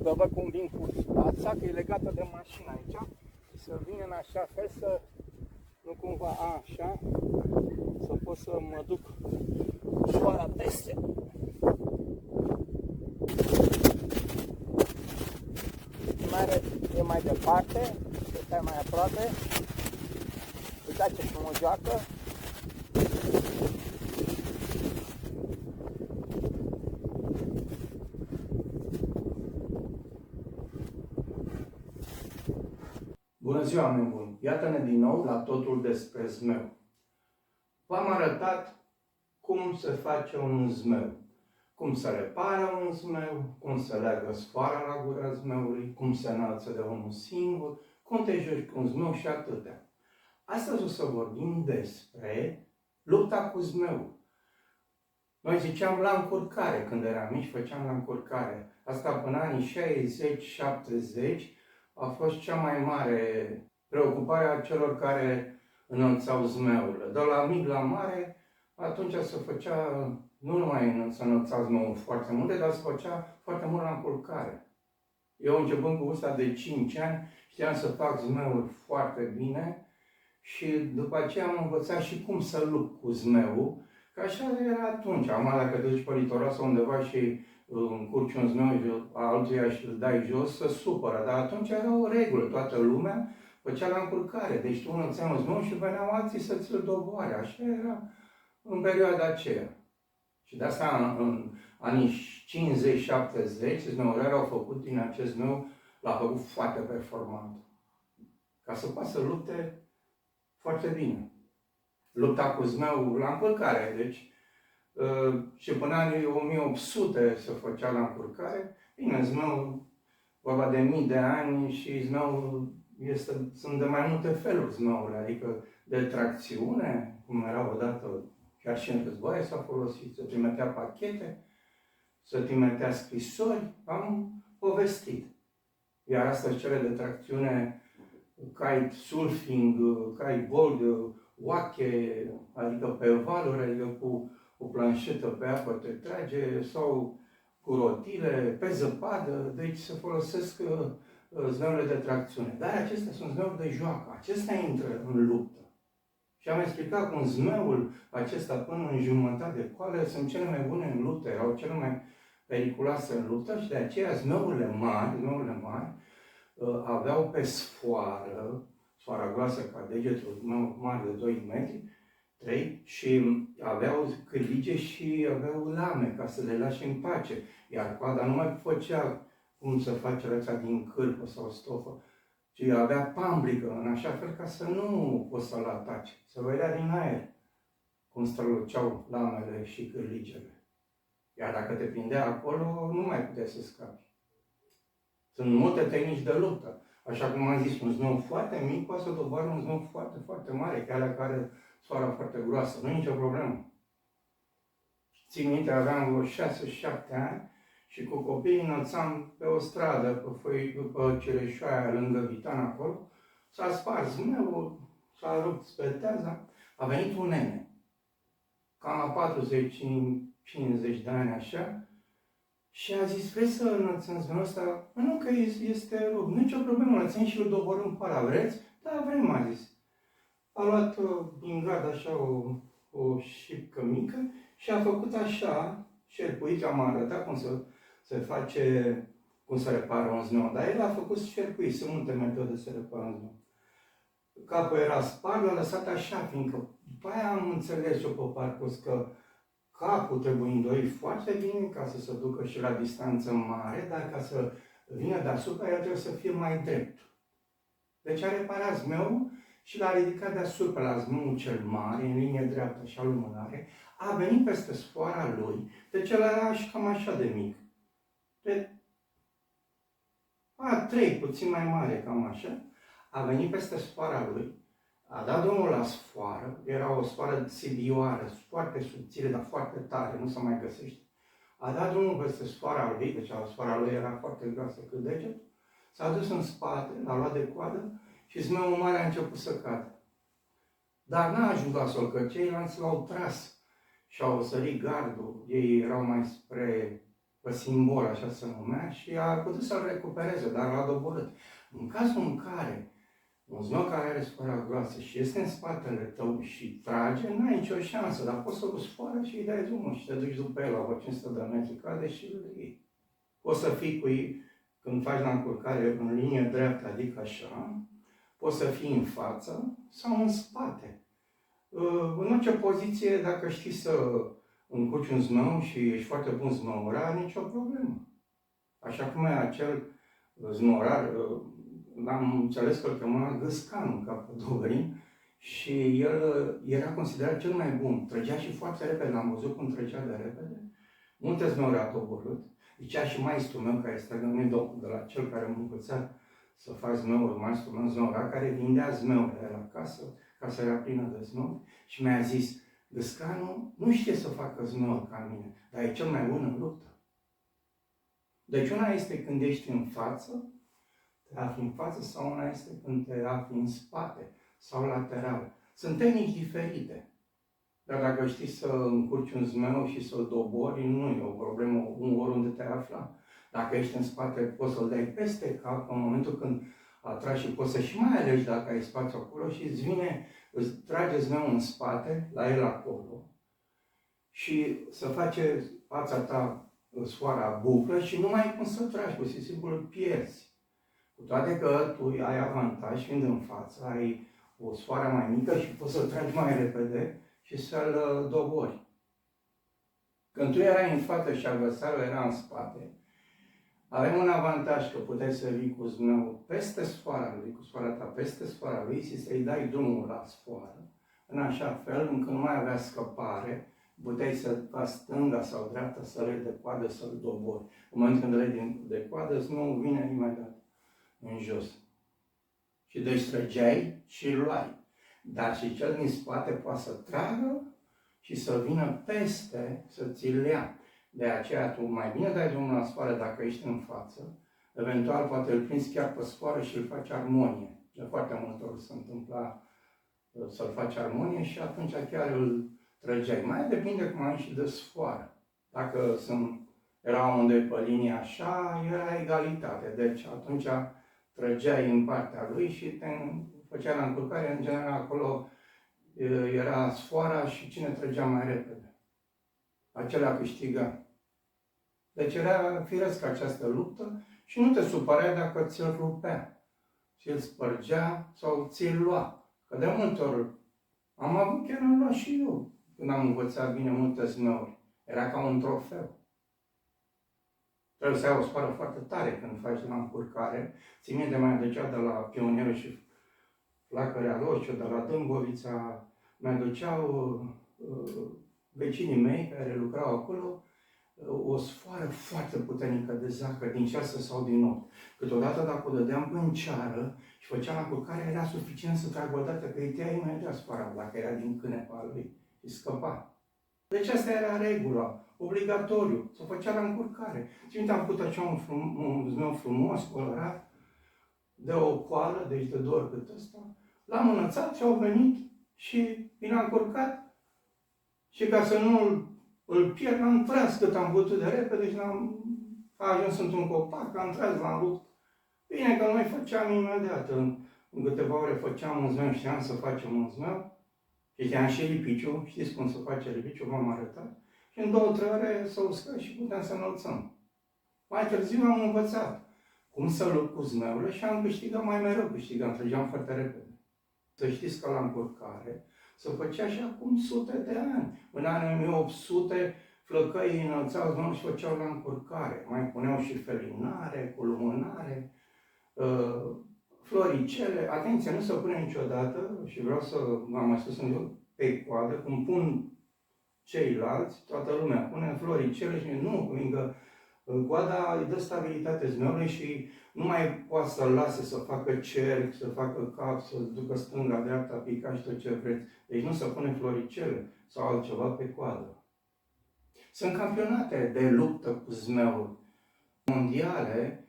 Să văd cum vin cu stața, că e legată de mașină aici. Și să vin în așa fel să, nu cumva așa, să pot să mă duc foara peste. E mai departe, să stai mai aproape. Uitați ce frumos joacă. Bună ziua, oameni buni! Iată-ne din nou la totul despre zmeu. V-am arătat cum se face un zmeu, cum se repară un zmeu, cum se leagă sfoara la gura zmeului, cum se înalță de unul singur, cum te joci cu un zmeu și atâtea. Astăzi o să vorbim despre lupta cu zmeu. Noi ziceam la încurcare, când eram mici, făceam la încurcare. Asta până anii 60-70 a fost cea mai mare preocupare a celor care înălțau zmeurile. De la mic la mare, atunci se făcea, nu numai să înălța zmeul foarte multe, dar se făcea foarte mult la încurcare. Eu începând cu vârsta de 5 ani, știam să fac zmeuri foarte bine și după aceea am învățat și cum să lupt cu zmeul, că așa era atunci. Acum dacă te duci pe litoral sau undeva și încurci un zmeu altuia și îl dai jos, se supără. Dar atunci era o regulă, toată lumea făcea la încurcare. Deci tu înălțai un zmeu și veneau alții să ți-l doboare. Așa era în perioada aceea. Și de asta în anii 50-70, zmeurării au făcut din acest zmeu, l-a făcut foarte performant. Ca să poată să lupte foarte bine. Lupta cu zmeu la încurcare, deci și până anii 1800 se făcea la încurcare. Bine, zmeu, vorba de mii de ani și zmeu sunt de mai multe feluri zmeurile, adică de tracțiune, cum era odată chiar și în războaie s-a folosit, să trimitea pachete, să trimitea scrisori, am povestit. Iar asta cele de tracțiune, kite surfing, kiteboard, wache, adică pe valuri, adică cu o planșetă pe apă te trage, sau cu rotile, pe zăpadă, deci se folosesc zmeurile de tracțiune. Dar acestea sunt zmeuri de joacă, acestea intră în luptă. Și am explicat cum zmeul acesta până în jumătate de coală sunt cele mai bune în luptă, erau cele mai periculoase în luptă și de aceea zmeurile mari aveau pe sfoară, sfoara groasă ca degetul, zmeu mare de 2 metri, 3, și aveau cârlige și aveau lame ca să le lași în pace. Iar coada nu mai făcea cum să face răța din cârpă sau stofă, ci avea pamblică, în așa fel ca să nu poți să-l ataci, să vedea din aer cum străluceau lamele și cârligele. Iar dacă te prindea acolo, nu mai puteai să scapi. Sunt multe tehnici de luptă. Așa cum am zis, un zmeu foarte mic poate să doboare un zmeu foarte, foarte mare, chiar la care sfoara foarte groasă. Nu e nicio problemă. Țin minte, aveam vreo 6-7 ani și cu copiii înălțam pe o stradă, pe Cireșoaia, lângă Vitan acolo. S-a spart zmeul, s-a rupt speteaza. A venit un nene, cam la 40-50 de ani așa, și a zis, vrei să înălțăm zmeul ăsta? Nu, că este rupt. Nicio problemă, înălțăm și îl doborâm pe ăla. Vreți? Da, vrem, a zis. A luat din gard așa o șipcă mică și a făcut așa, șerpuit, am arătat cum se face, cum se repară un zmeu. Dar el a făcut șerpuit, sunt multe metode să repară un zmeu. Capul era spart, l-a lăsat așa, fiindcă după aia am înțeles eu pe parcurs că capul trebuie îndoit foarte bine ca să se ducă și la distanță mare, dar ca să vină deasupra, el trebuie să fie mai drept. Deci a reparat zmeul și l-a ridicat deasupra la zmeul cel mare, în linie dreaptă, așa lumânare, a venit peste sfoara lui, deci el era și cam așa de mic. De A3, puțin mai mare, cam așa, a venit peste sfoara lui, a dat drumul la sfoară, era o sfoară sibioară, foarte subțire, dar foarte tare, nu se mai găsește. A dat drumul peste sfoara lui, deci sfoara lui era foarte groasă cât deget, s-a dus în spate, l-a luat de coadă și zmeul mare a început să cadă. Dar n-a ajutat-o, că ceilalți l-au tras și au sărit gardul, ei erau mai spre pe simbol, așa se numea, și a putut să-l recupereze, dar l-a doborât. În cazul în care un zmeu care are sfoara groasă și este în spatele tău și trage, n-ai nicio șansă, dar poți să-l sfoară și îi dai drumul și te duci după el la vreo 500 de metri, cade și îl iei. Poți să fii cu ei, când faci la încurcare în linie dreaptă, adică așa, poți să fii în față sau în spate. În orice poziție, dacă știi să încurci un zmeu și ești foarte bun zmăurar, nicio problemă. Așa cum e acel zmăurar, l-am înțeles că îl chema Gâscanu, Capodoprin, și el era considerat cel mai bun. Trăgea și foarte repede, l-am văzut cum trăgea de repede. Multe zmeuri a doborât. Zicea și maestrul meu, care este de la cel care m-a învățat să fac zmeuri, maestrul meu zmeurar, care vindea zmeurile la casă, casa era plină de zmeuri, și mi-a zis: Gâscanu nu știe să facă zmeuri ca mine, dar e cel mai bun în luptă. Deci una este când ești în față, te afli în față, sau una este când te afli în spate sau lateral. Sunt tehnici diferite. Dar dacă știi să încurci un zmeu și să-l dobori, nu e o problemă oriunde te afla. Dacă ești în spate, poți să-l dai peste cap în momentul când atragi și poți să și mai alegi dacă ai spațiu acolo și îți trage zmeul în spate, la el acolo, și să face fața ta sfoara buclă și nu mai ai cum să tragi, cu sigur îl pierzi. Cu toate că tu ai avantaj, fiind în față, ai o sfoară mai mică și poți să-l tragi mai repede și să-l dobori. Când tu erai în față și adversarul era în spate, avem un avantaj că puteai să vii cu zmeul peste sfoara lui, cu sfoara ta peste sfoara lui, și să-i dai drumul la sfoară, în așa fel încât nu mai avea scăpare, puteai să faci stânga sau dreapta, să le de coadă, să-l dobori. În momentul când le de coadă, zmeul vine imediat în jos. Și deci trăgeai și îl luai. Dar și cel din spate poate să tragă și să vină peste, să ți-l ia. De aceea tu mai bine dai drumul la sfoară dacă ești în față, eventual poate îl prinzi chiar pe sfoară și îl faci armonie. De foarte multe ori se întâmpla să-l faci armonie și atunci chiar îl trăgeai. Mai depinde cum ai și de sfoară. Dacă era unde pe linie așa, era egalitate. Deci atunci trăgeai în partea lui și te făcea la încurcare. În general acolo era sfoara și cine trăgea mai repede, acela câștiga. Deci era firesc această luptă și nu te supărai dacă ți-l rupea, ți-l spărgea sau ți-l lua. Că de multe ori am avut, chiar am luat și eu, când am învățat bine multe zmeuri. Era ca un trofeu. Trebuie să ai o sfoară foarte tare când faci la încurcare. Țin minte, mai aducea de la Pionieră și Flacărea Roșu, de la Dâmbovița, mai aduceau vecinii mei care lucrau acolo o sfoară foarte puternică de zahăr, din ceasă sau din opt. Câteodată dacă o dădeam în ceară și făceam încurcare, era suficient să trag o dată, că îi tăia imediat sfoara, dacă era din cânepa lui, și scăpa. Deci asta era regula, obligatoriu, să făcea la încurcare. Țin minte, am făcut așa un zmeu frumos, colorat, de o coală, deci de 2 ori cât ăsta. L-am înălțat și au venit și mi-l-a încurcat. Și ca să nu îl pierd, l-am tras cât am putut de repede și a ajuns într-un copac, l-am tras, l-am rupt. Bine că noi făceam imediat, în câteva ore făceam un zmeu, știam să facem un zmeu. Și știam și lipiciu, știți cum se face lipiciu, v-am arătat. Și în 2-3 ore s-a uscat și puteam să înălțăm. Mai târziu am învățat cum să lupt cu zmeurile și am câștigat mai mereu, trăgeam foarte repede. Să știți că la încurcare se făcea și acum sute de ani. În anii 1800 flăcăii înălțau zmeul și făceau la încurcare. Mai puneau și felinare, cu lumânare, floricele. Atenție, nu se pune niciodată, și vreau să v-am mai spus pe coadă, cum pun ceilalți, toată lumea pune floricele și nu, fiindcă coada îi dă stabilitate zmeului și nu mai poate să-l lase să facă cerc, să facă cap, să ducă stânga, dreapta, pica și tot ce vreți. Deci nu se pune floricele sau altceva pe coadă. Sunt campionate de luptă cu zmeul mondiale.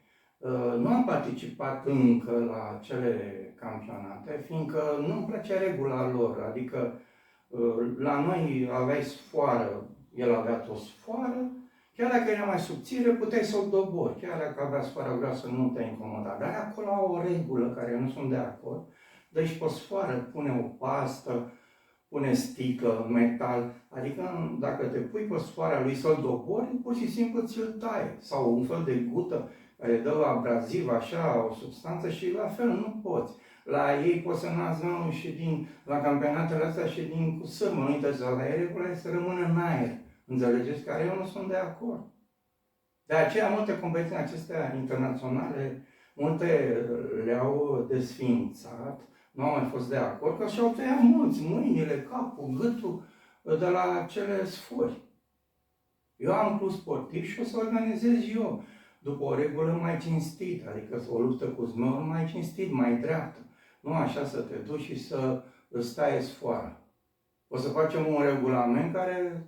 Nu am participat încă la acele campionate, fiindcă nu-mi place regula lor. Adică la noi aveai sfoară, el avea o sfoară, Chiar dacă era mai subțire, puteai să o dobori. Chiar dacă avea sfoară groasă, nu te incomoda. Dar acolo au o regulă care nu sunt de acord. Deci pe sfoară pune o pastă, pune sticlă, metal. Adică dacă te pui pe sfoara lui să-l dobori, pur și simplu ți-l taie. Sau un fel de gută care dă abraziv, așa, o substanță și la fel nu poți. La ei poți să nați zmeul și la campionatele astea și cu sârmă. Nu uitați, la ei regula să rămână în aer. Înțelegeți? Care eu nu sunt de acord. De aceea multe competiții acestea internaționale, multe le-au desființat, nu au mai fost de acord, că și-au tăiat mulți mâinile, capul, gâtul de la cele sfori. Eu am club sportiv și o să organizez eu, după o regulă mai cinstită, adică o luptă cu zmeul mai cinstit, mai dreaptă. Nu așa să te duci și să îți taie sfoara. O să facem un regulament care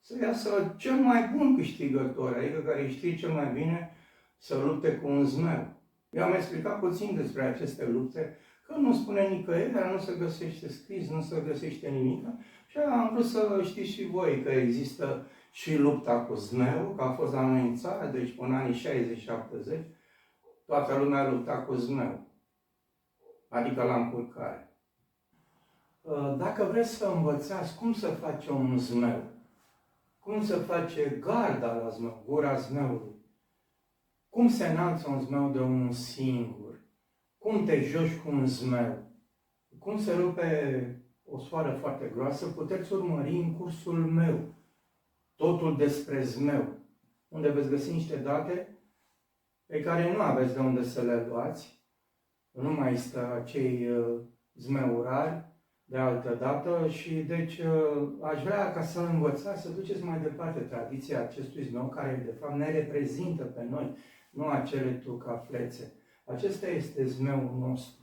să iasă cel mai bun câștigător, adică care știe cel mai bine să lupte cu un zmeu. Eu am explicat puțin despre aceste lupte, că nu spune nicăieri, dar nu se găsește scris, nu se găsește nimic. Și am vrut să știți și voi că există și lupta cu zmeu, că a fost la noi în țară, deci până anii 60-70, toată lumea lupta cu zmeu, adică la încurcare. Dacă vreți să învățați cum să face un zmeu, cum se face garda la zmeu, gura zmeului, cum se înalță un zmeu de unul singur, cum te joci cu un zmeu, cum se rupe o sfoară foarte groasă, puteți urmări în cursul meu, totul despre zmeu, unde veți găsi niște date pe care nu aveți de unde să le luați, nu mai stă acei zmeurari de altă dată și deci aș vrea ca să învățați, să duceți mai departe tradiția acestui zmeu care de fapt ne reprezintă pe noi, nu acele trucaflețe. Acesta este zmeul nostru.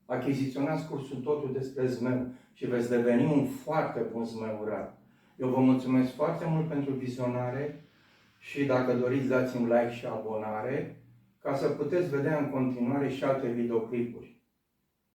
Achiziționați cursul Totul despre zmeu și veți deveni un foarte bun zmeurar. Eu vă mulțumesc foarte mult pentru vizionare și dacă doriți dați-mi like și abonare ca să puteți vedea în continuare și alte videoclipuri.